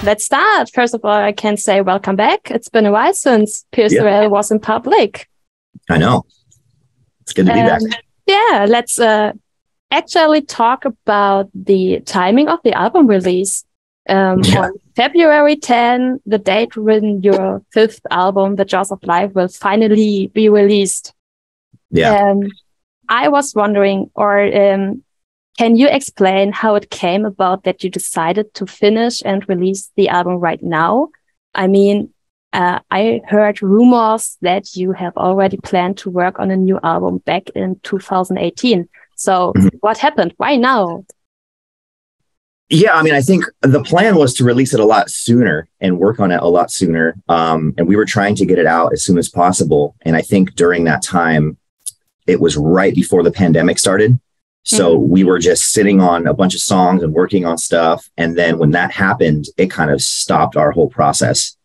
let's start. First of all, I can say welcome back. It's been a while since Perseverance was in public. I know. It's good to be back. Yeah, let's actually talk about the timing of the album release. On February 10, the date when your fifth album, The Jaws of Life, will finally be released. Yeah. I was wondering, can you explain how it came about that you decided to finish and release the album right now? I mean, I heard rumors that you have already planned to work on a new album back in 2018. So what happened? Why now? Yeah, I mean, I think the plan was to release it a lot sooner and work on it a lot sooner. And we were trying to get it out as soon as possible. And I think during that time, it was right before the pandemic started. So we were just sitting on a bunch of songs and working on stuff. And then when that happened, it kind of stopped our whole process.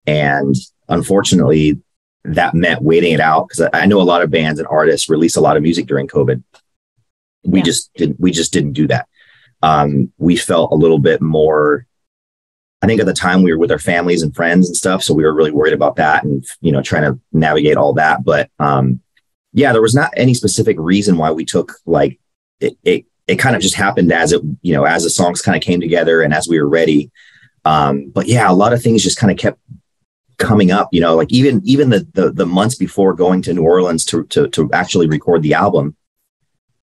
And unfortunately, that meant waiting it out, because I know a lot of bands and artists release a lot of music during COVID. We just didn't do that. We felt a little bit more, I think at the time we were with our families and friends and stuff. So we were really worried about that and, trying to navigate all that. But there was not any specific reason why we took it kind of just happened as as the songs kind of came together and as we were ready. But yeah, a lot of things just kind of kept coming up, even the months before going to New Orleans to actually record the album,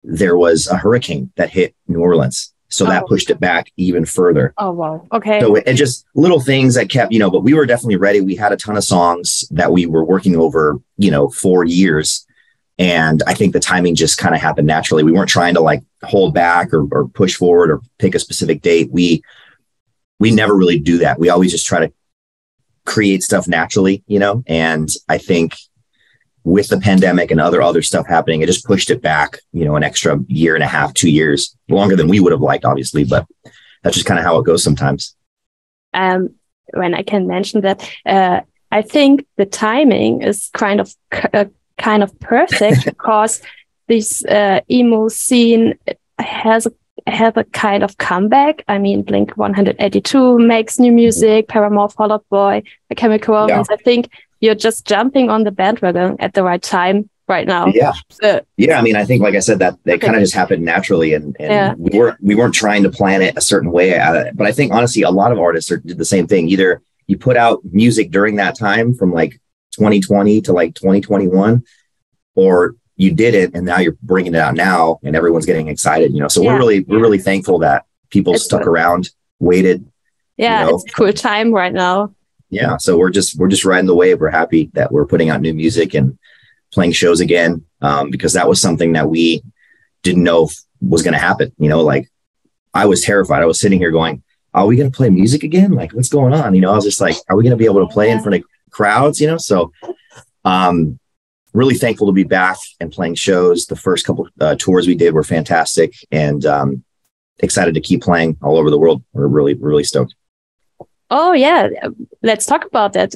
there was a hurricane that hit New Orleans. So that pushed it back even further. Oh, wow. Okay. So it just little things that kept, but we were definitely ready. We had a ton of songs that we were working over, 4 years. And I think the timing just kind of happened naturally. We weren't trying to hold back or push forward or pick a specific date. We never really do that. We always just try to create stuff naturally, and I think with the pandemic and other stuff happening, it just pushed it back, an extra year and a half, 2 years, longer than we would have liked, obviously, but that's just kind of how it goes sometimes. When I can mention that, I think the timing is kind of perfect because this emo scene have a kind of comeback. I mean, Blink 182 makes new music, Paramore, Fall Out Boy, The Chemical Romance. I think you're just jumping on the bandwagon at the right time right now. I mean, I think, like I said, that kind of just happened naturally, and we weren't trying to plan it a certain way. But I think honestly, a lot of artists did the same thing. Either you put out music during that time from 2020 to 2021, or you did it and now you're bringing it out now and everyone's getting excited, so we're really thankful that people stuck around, waited. It's a cool time right now. So we're just riding the wave. We're happy that we're putting out new music and playing shows again, because that was something that we didn't know was going to happen. I was terrified. I was sitting here going, are we going to play music again? What's going on? I was just like, are we going to be able to play in front of crowds? So really thankful to be back and playing shows. The first couple tours we did were fantastic, and excited to keep playing all over the world. We're really, really stoked. Oh yeah, let's talk about that.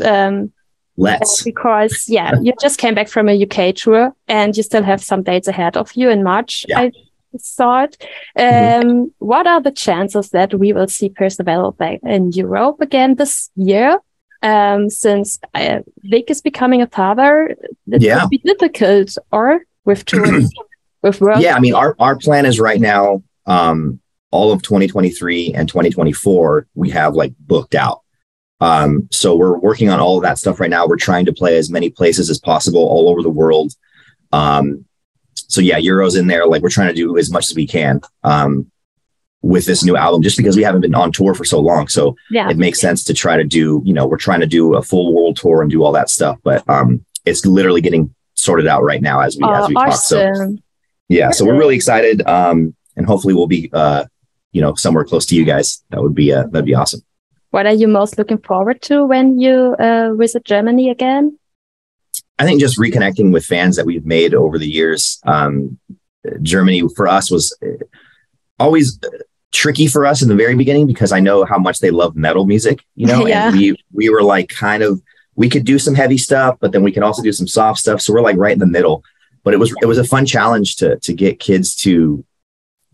Because you just came back from a UK tour and you still have some dates ahead of you in March. I saw it. What are the chances that we will see Perseverance back in Europe again this year? Since Vic is becoming a father, it would be difficult, or with touring, with work. Yeah, I mean, our plan is right now, all of 2023 and 2024, we have booked out. So we're working on all of that stuff right now. We're trying to play as many places as possible all over the world. So Euro's in there. We're trying to do as much as we can with this new album, just because we haven't been on tour for so long. So it makes sense to try to do, we're trying to do a full world tour and do all that stuff. But it's literally getting sorted out right now as we talk. So so we're really excited. And hopefully we'll be, somewhere close to you guys. That'd be awesome. What are you most looking forward to when you visit Germany again? I think just reconnecting with fans that we've made over the years. Germany for us was always tricky for us in the very beginning, because I know how much they love metal music, and we were we could do some heavy stuff, but then we can also do some soft stuff. So we're right in the middle. But it was a fun challenge to get kids to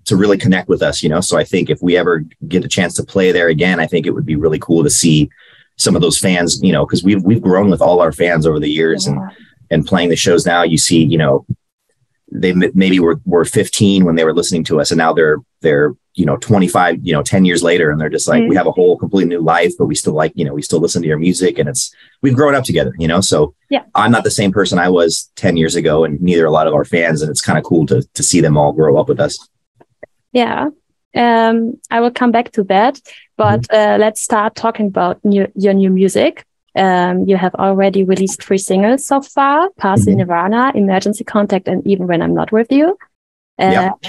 to really connect with us, So I think if we ever get a chance to play there again, I think it would be really cool to see some of those fans, because we've grown with all our fans over the years, and playing the shows now, you see, they maybe were 15 when they were listening to us, and now they're 25, 10 years later, and they're just like, we have a whole completely new life, but we still we still listen to your music, and we've grown up together, So I'm not the same person I was 10 years ago, and neither a lot of our fans, and it's kind of cool to see them all grow up with us. Yeah. I will come back to that, but let's start talking about your new music. You have already released 3 singles so far: Past Nirvana, Emergency Contact, and Even When I'm Not With You.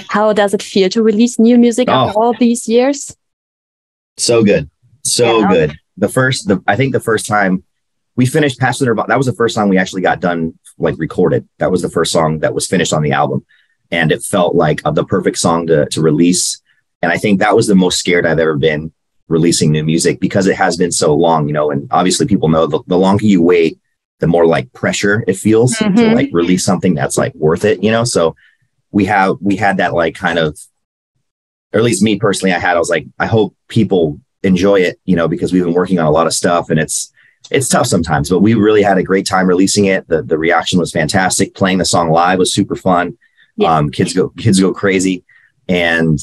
How does it feel to release new music after all these years? So good. Good. I think the first time we finished Past Nirvana, that was the first time we actually got done, recorded. That was the first song that was finished on the album. And it felt like the perfect song to release. And I think that was the most scared I've ever been releasing new music, because it has been so long, and obviously people know the longer you wait, the more pressure it feels to release something that's worth it, So we had that kind of, or at least me personally, I was I hope people enjoy it, because we've been working on a lot of stuff, and it's tough sometimes, but we really had a great time releasing it. The reaction was fantastic. Playing the song live was super fun. Kids go crazy. And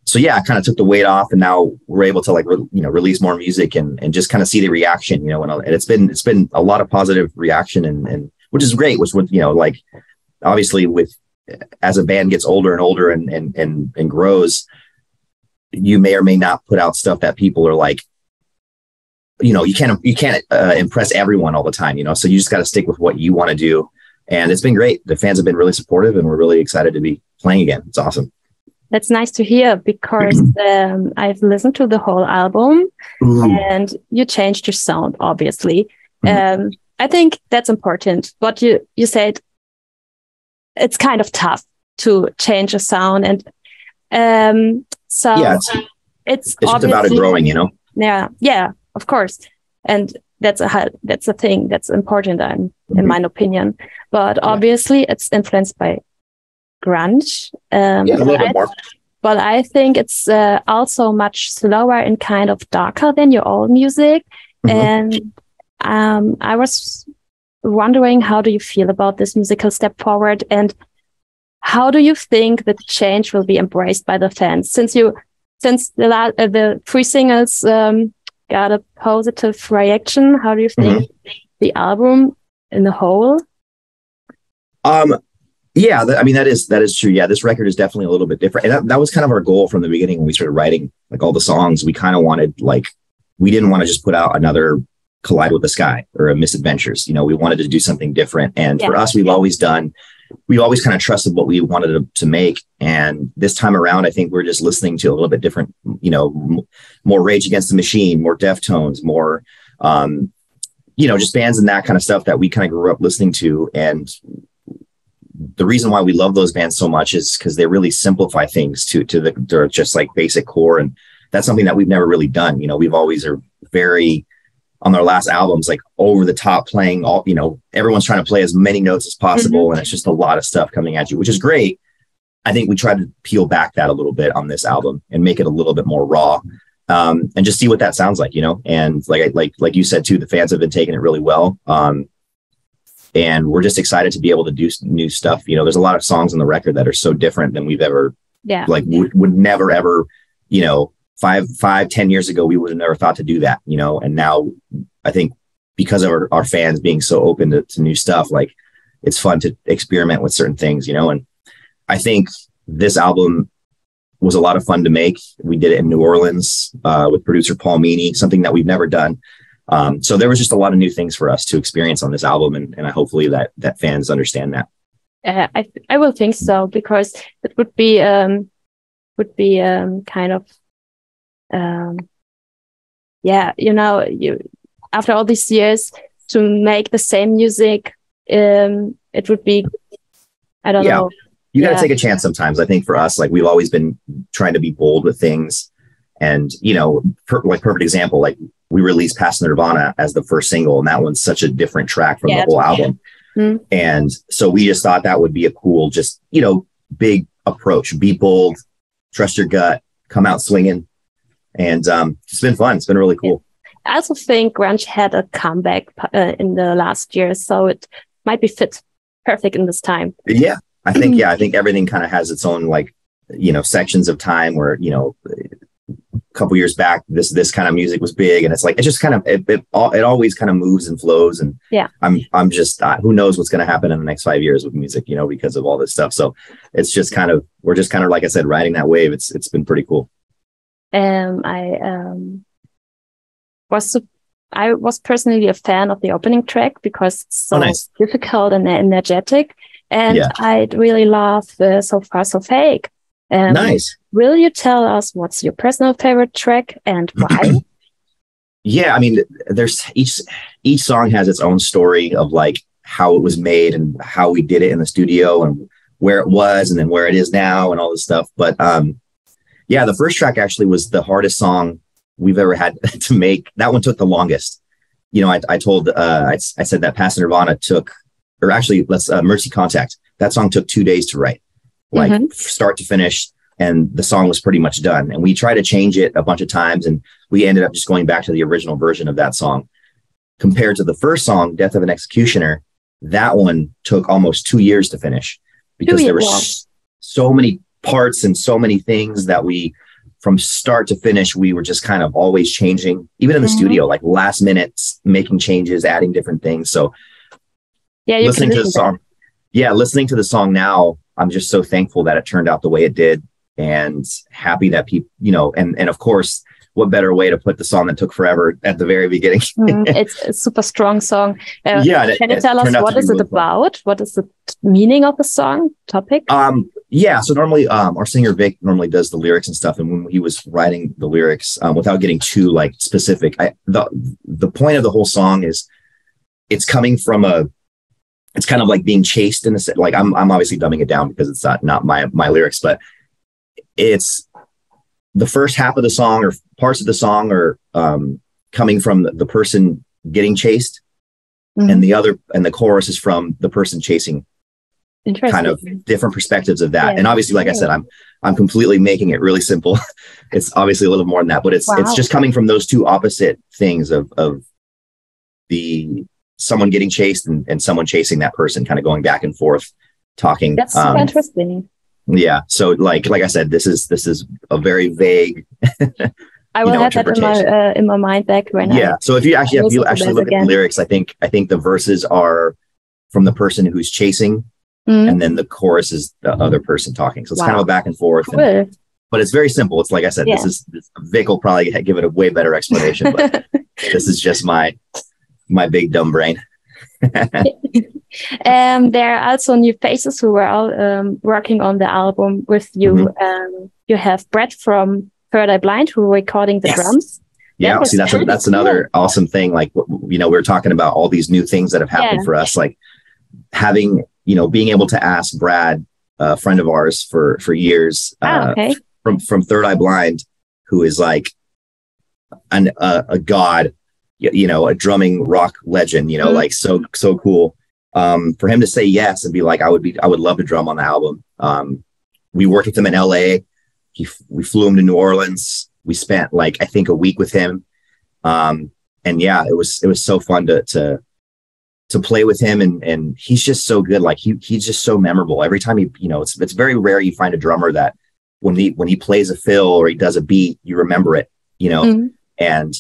so, I kind of took the weight off, and now we're able to release more music and just kind of see the reaction, and it's been a lot of positive reaction, and which is great, which would, obviously as a band gets older and older and grows, you may or may not put out stuff that people are you can't impress everyone all the time, so you just got to stick with what you want to do. And it's been great. The fans have been really supportive, and we're really excited to be playing again. It's awesome. That's nice to hear, because I've listened to the whole album, and you changed your sound, obviously. I think that's important. But you said it's kind of tough to change a sound, and it's just about it growing, Yeah, of course, and that's a thing that's important, in my opinion. But obviously, it's influenced by grunge. A little bit more. But I think it's also much slower and kind of darker than your old music. And I was wondering, how do you feel about this musical step forward, and how do you think the change will be embraced by the fans? Since the 3 singles got a positive reaction, how do you think the album in the whole? That is true. Yeah, this record is definitely a little bit different. And that was kind of our goal from the beginning when we started writing all the songs. We kind of wanted, we didn't want to just put out another Collide with the Sky or a Misadventures. We wanted to do something different. And for us, we've always kind of trusted what we wanted to make. And this time around, I think we're just listening to a little bit different, more Rage Against the Machine, more Deftones, more, just bands and that kind of stuff that we kind of grew up listening to. And the reason why we love those bands so much is because they really simplify things to their just basic core. And that's something that we've never really done. We've always are very, on their last albums, over the top, playing all, everyone's trying to play as many notes as possible. And it's just a lot of stuff coming at you, which is great. I think we tried to peel back that a little bit on this album and make it a little bit more raw, and just see what that sounds like, and like you said too, the fans have been taking it really well. And we're just excited to be able to do new stuff. There's a lot of songs on the record that are so different than we've ever, would never, ever, 5-10 years ago, we would have never thought to do that, and now I think because of our fans being so open to new stuff, it's fun to experiment with certain things, and I think this album was a lot of fun to make. We did it in New Orleans with producer Paul Meany, something that we've never done. So there was just a lot of new things for us to experience on this album, and I hopefully that fans understand that. I will think so, because it would be kind of you after all these years to make the same music, it would be, I don't know. You got to take a chance sometimes. I think for us, we've always been trying to be bold with things, and perfect example, we released Past Nirvana as the first single, and that one's such a different track from the whole album. And so we just thought that would be a cool, just, big approach, be bold, trust your gut, come out swinging. And it's been fun. It's been really cool. I also think grunge had a comeback in the last year, so it might be fit perfect in this time. Yeah, I think everything kind of has its own, like, you know, sections of time where, you know, a couple years back, this kind of music was big, and it's like, it just kind of, it always kind of moves and flows. And yeah, I'm just, who knows what's going to happen in the next 5 years with music, you know, because of all this stuff. So it's just kind of, we're just kind of, like I said, riding that wave. It's been pretty cool. I was personally a fan of the opening track because it's so difficult and energetic, and I really love So Far So Fake. Nice. Will you tell us what's your personal favorite track and why? Yeah, I mean, there's each song has its own story of like how it was made and how we did it in the studio and where it was and then where it is now and all this stuff. But yeah, the first track actually was the hardest song we've ever had to make. That one took the longest. You know, I said that Past Nirvana took, or actually Mercy Contact. That song took 2 days to write, like start to finish. And the song was pretty much done. And we tried to change it a bunch of times, and we ended up just going back to the original version of that song. Compared to the first song, Death of an Executioner, that one took almost 2 years to finish because there were so many parts and so many things that we, from start to finish, we were just kind of always changing, even in the studio, like last minute, making changes, adding different things. So listening to the song now, I'm just so thankful that it turned out the way it did. And happy that people, you know, and of course, what better way to put the song that took forever at the very beginning? It's a super strong song. Can you tell us what is it about? Fun. What is the meaning of the song topic? Yeah, so normally our singer Vic normally does the lyrics and stuff, and when he was writing the lyrics, without getting too like specific, the point of the whole song is it's coming from it's kind of like being chased in the like I'm obviously dumbing it down because it's not my lyrics, but it's the first half of the song or parts of the song are coming from the person getting chased, and the chorus is from the person chasing. Kind of different perspectives of that. And obviously, like I said, I'm completely making it really simple. It's obviously a little more than that, but it's just coming from those two opposite things of someone getting chased and someone chasing that person, kind of going back and forth, talking. That's super interesting. Yeah. So like I said, this is a very vague. I will have that in my mind back when. Yeah. So if you actually look at the lyrics, I think the verses are from the person who's chasing, and then the chorus is the other person talking. So it's kind of a back and forth. Cool. But it's very simple. It's like I said, Vic will probably give it a way better explanation. But this is just my big dumb brain. There are also new faces who were all working on the album with you. You have Brett from Third Eye Blind who were recording the drums. Yeah, see, that's another awesome thing. Like, you know, we're talking about all these new things that have happened for us, like having, you know, being able to ask Brad, a friend of ours for years, from Third Eye Blind, who is like a god, you know, a drumming rock legend, you know, like so cool. For him to say yes and be like, I would love to drum on the album. We worked with him in LA. We flew him to New Orleans. We spent like, I think, a week with him. And yeah, it was so fun to play with him. And he's just so good. Like he's just so memorable every time you know, it's very rare you find a drummer that when he plays a fill or he does a beat, you remember it, you know, and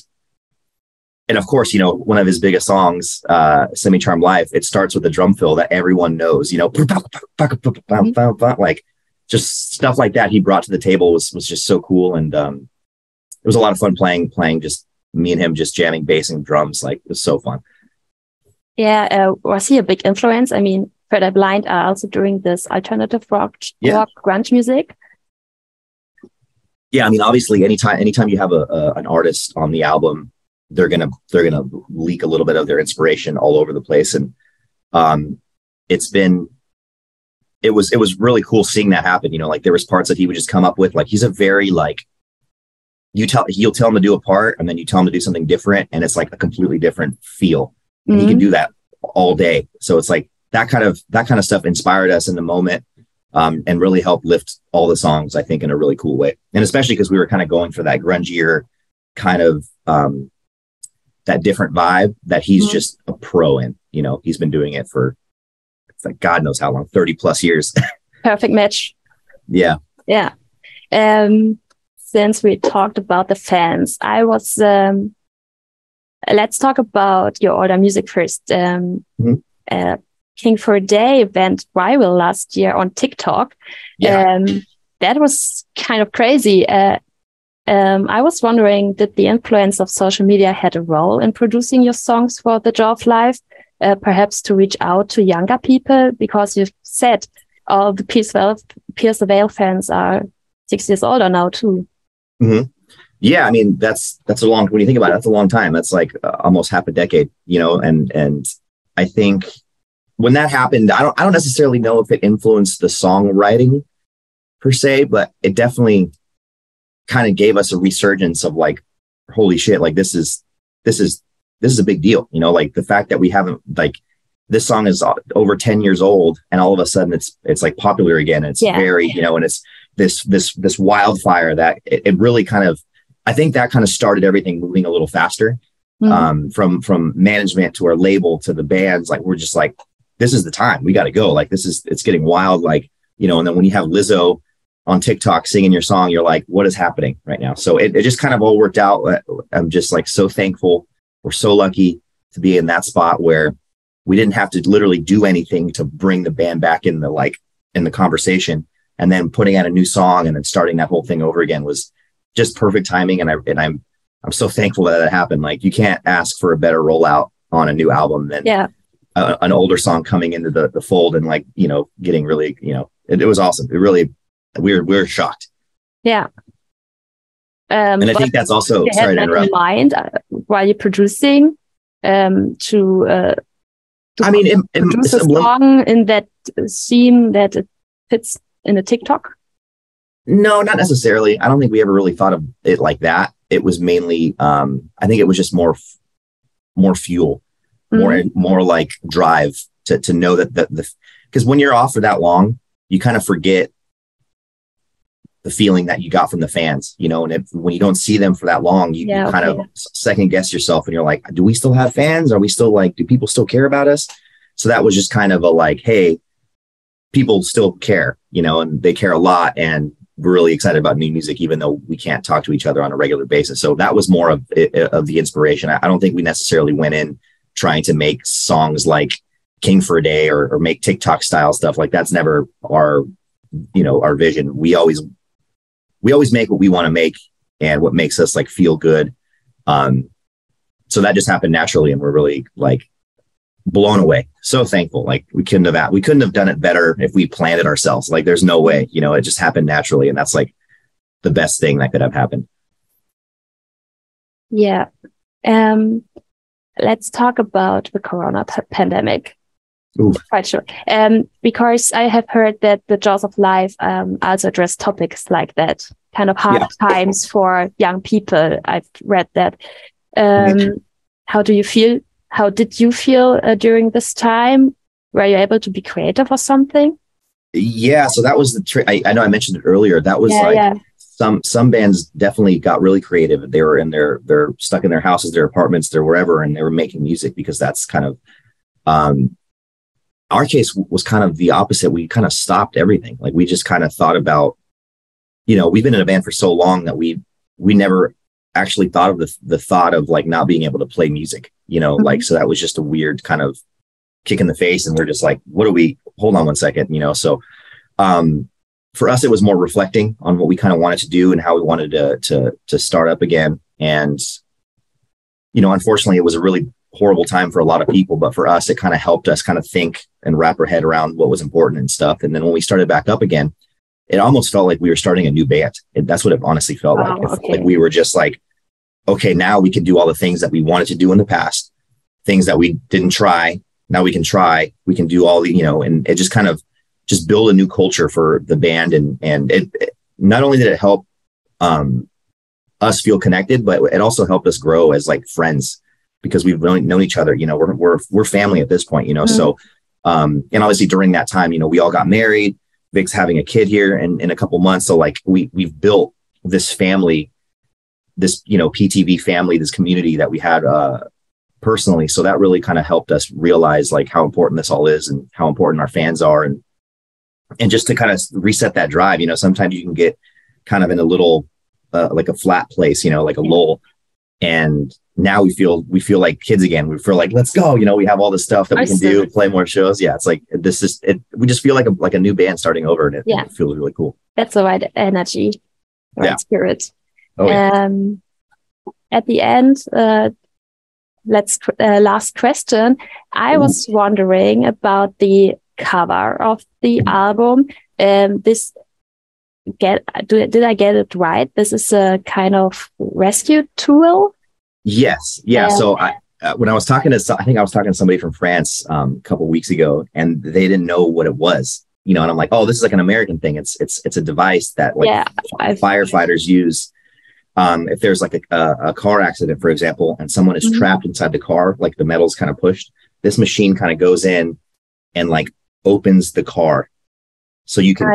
of course, you know, one of his biggest songs, Semi-Charmed Life, it starts with a drum fill that everyone knows, you know, like just stuff like that he brought to the table was just so cool. And it was a lot of fun playing just me and him just jamming bass and drums. Like, it was so fun. Yeah. Was he a big influence? I mean, Third Eye Blind are also doing this alternative rock grunge music. Yeah, I mean, obviously anytime you have an artist on the album, they're gonna leak a little bit of their inspiration all over the place, and it was really cool seeing that happen. You know, like there was parts that he would just come up with. Like he's a very like you'll tell him to do a part, and then you tell him to do something different, and it's like a completely different feel. And he can do that all day. So it's like that kind of stuff inspired us in the moment. and really helped lift all the songs, I think, in a really cool way. And especially because we were kind of going for that grungier kind of that different vibe that he's just a pro in. You know, he's been doing it for like God knows how long, 30 plus years. Perfect match. Yeah. Yeah. Since we talked about the fans, let's talk about your older music first. King for a Day went viral last year on TikTok. That was kind of crazy. I was wondering, did the influence of social media had a role in producing your songs for The Jaw of Life, perhaps to reach out to younger people? Because you said all the Pierce the Veil fans are 6 years older now too. Yeah, I mean, that's a long, when you think about it, that's a long time. That's like almost half a decade, you know, and I think when that happened, I don't necessarily know if it influenced the songwriting per se, but it definitely kind of gave us a resurgence of like, holy shit, like this is a big deal, you know, like the fact that we haven't, like, this song is over 10 years old and all of a sudden it's like popular again. It's very, you know, and it's this wildfire that it really kind of, I think that kind of started everything moving a little faster, from management to our label to the bands. Like, we're just like, this is the time, we got to go. Like, it's getting wild. Like, you know, and then when you have Lizzo on TikTok singing your song, you're like, what is happening right now? So it just kind of all worked out. I'm just like so thankful. We're so lucky to be in that spot where we didn't have to literally do anything to bring the band back in the conversation, and then putting out a new song and then starting that whole thing over again was just perfect timing. And I'm so thankful that it happened. Like, you can't ask for a better rollout on a new album than an older song coming into the fold and, like, you know, getting really, you know, it was awesome. It really, we're shocked. Yeah. And I think that's also, sorry to interrupt. In mind while you're producing I mean, produce a song in that theme that it fits in a TikTok? No, not necessarily. I don't think we ever really thought of it like that. It was mainly, I think it was just more fuel, more like drive to know that because when you're off for that long, you kind of forget the feeling that you got from the fans, you know, and when you don't see them for that long, you kind of second guess yourself and you're like, do we still have fans? Are we still like, do people still care about us? So that was just kind of a like, hey, people still care, you know, and they care a lot. And we're really excited about new music, even though we can't talk to each other on a regular basis. So that was more of the inspiration. I don't think we necessarily went in trying to make songs like King for a Day or make TikTok style stuff. Like, that's never our vision. We always make what we want to make and what makes us like feel good. So that just happened naturally, and we're really like blown away. So thankful. Like, we couldn't have done it better if we planned it ourselves. Like, there's no way, you know, it just happened naturally. And that's like the best thing that could have happened. Yeah. Let's talk about the corona pandemic. Ooh. Quite sure. Because I have heard that the Jaws of Life also address topics like that, kind of hard times for young people. I've read that. How do you feel? How did you feel during this time? Were you able to be creative or something? Yeah, so that was the trick. I know I mentioned it earlier. That was some bands definitely got really creative. They were they're stuck in their houses, their apartments, they're wherever, and they were making music, because that's kind of our case was kind of the opposite. We kind of stopped everything. Like, we just kind of thought about, you know, we've been in a band for so long that we never actually thought of the thought of like not being able to play music, you know, like, so that was just a weird kind of kick in the face. And we're just like, hold on one second, you know? So, for us, it was more reflecting on what we kind of wanted to do and how we wanted to start up again. And, you know, unfortunately it was a really horrible time for a lot of people, but for us, it kind of helped us kind of think and wrap our head around what was important and stuff. And then when we started back up again, it almost felt like we were starting a new band. That's what it honestly felt like. It felt like we were just like, okay, now we can do all the things that we wanted to do in the past, things that we didn't try. Now we can try, we can do all the, you know, and it just kind of just build a new culture for the band. And it not only did it help us feel connected, but it also helped us grow as like friends, because we've known each other, you know, we're family at this point, you know? So, and obviously during that time, you know, we all got married, Vic's having a kid here in a couple months. So like we've built this family, this, PTV family, this community that we had personally. So that really kind of helped us realize like how important this all is and how important our fans are. And just to kind of reset that drive, sometimes you can get kind of in a little, like a flat place, like a lull. And now we feel like kids again. We feel like, let's go, we have all this stuff that we can do, play more shows. Yeah. It's like, this is it. We just feel like a new band starting over, and it feels really cool. That's the right energy, right spirit. Oh, yeah. At the end, last question. I was wondering about the cover of the album. Did I get it right? This is a kind of rescue tool. Yes. Yeah. So when I was talking to, I think I was talking to somebody from France a couple of weeks ago, and they didn't know what it was, and I'm like, oh, this is like an American thing. It's a device that firefighters use. If there's like a car accident, for example, and someone is trapped inside the car, like the metal's kind of pushed, this machine kind of goes in and like opens the car. So you can,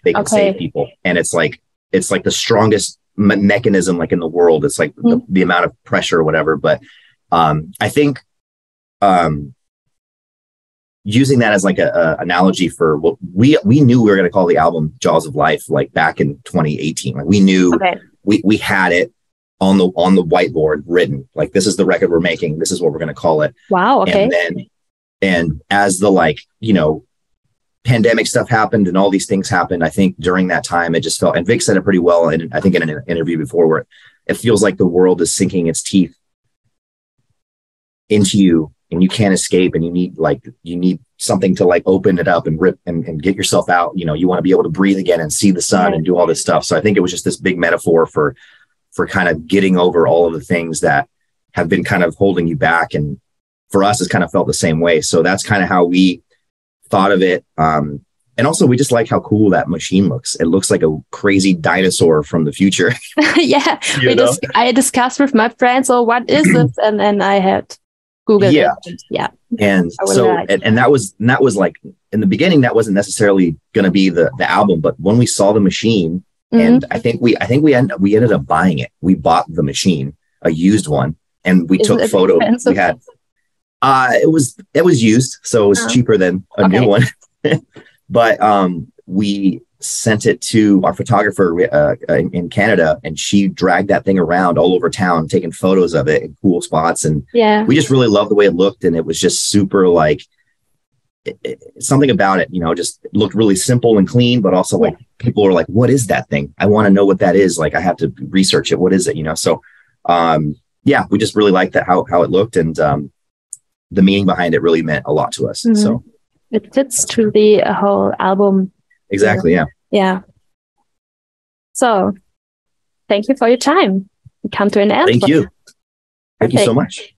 they can save people. And it's like the strongest mechanism like in the world. It's like the amount of pressure or whatever. But I think using that as like a analogy for what we knew we were going to call the album Jaws of Life, like back in 2018. Like we knew we had it on the whiteboard written, like, this is the record we're making. This is what we're going to call it. Wow. Okay. And as the pandemic stuff happened and all these things happened, I think during that time it just felt, and Vic said it pretty well, and I think in an interview before, where it feels like the world is sinking its teeth into you and you can't escape, and you need something to like open it up and rip and get yourself out. You want to be able to breathe again and see the sun and do all this stuff. So I think it was just this big metaphor for kind of getting over all of the things that have been kind of holding you back. And for us, it's kind of felt the same way. So that's kind of how we thought of it. And also we just like how cool that machine looks. It looks like a crazy dinosaur from the future. Yeah. I discussed with my friends, what is this? And then I had Googled it. Yeah. And so, and that was like in the beginning, that wasn't necessarily going to be the album, but when we saw the machine, and I think we ended up buying it. We bought the machine, a used one, and we took photos. We had, it was used, so it was cheaper than a new one. But we sent it to our photographer in Canada, and she dragged that thing around all over town, taking photos of it in cool spots. And we just really loved the way it looked. And it was just super like something about it, just looked really simple and clean, but also like people were like, what is that thing? I want to know what that is. Like, I have to research it. What is it? So we just really liked that, how it looked. And the meaning behind it really meant a lot to us. So it fits to the whole album. Exactly. Yeah. So thank you for your time. We come to an end. Thank you. Thank you so much.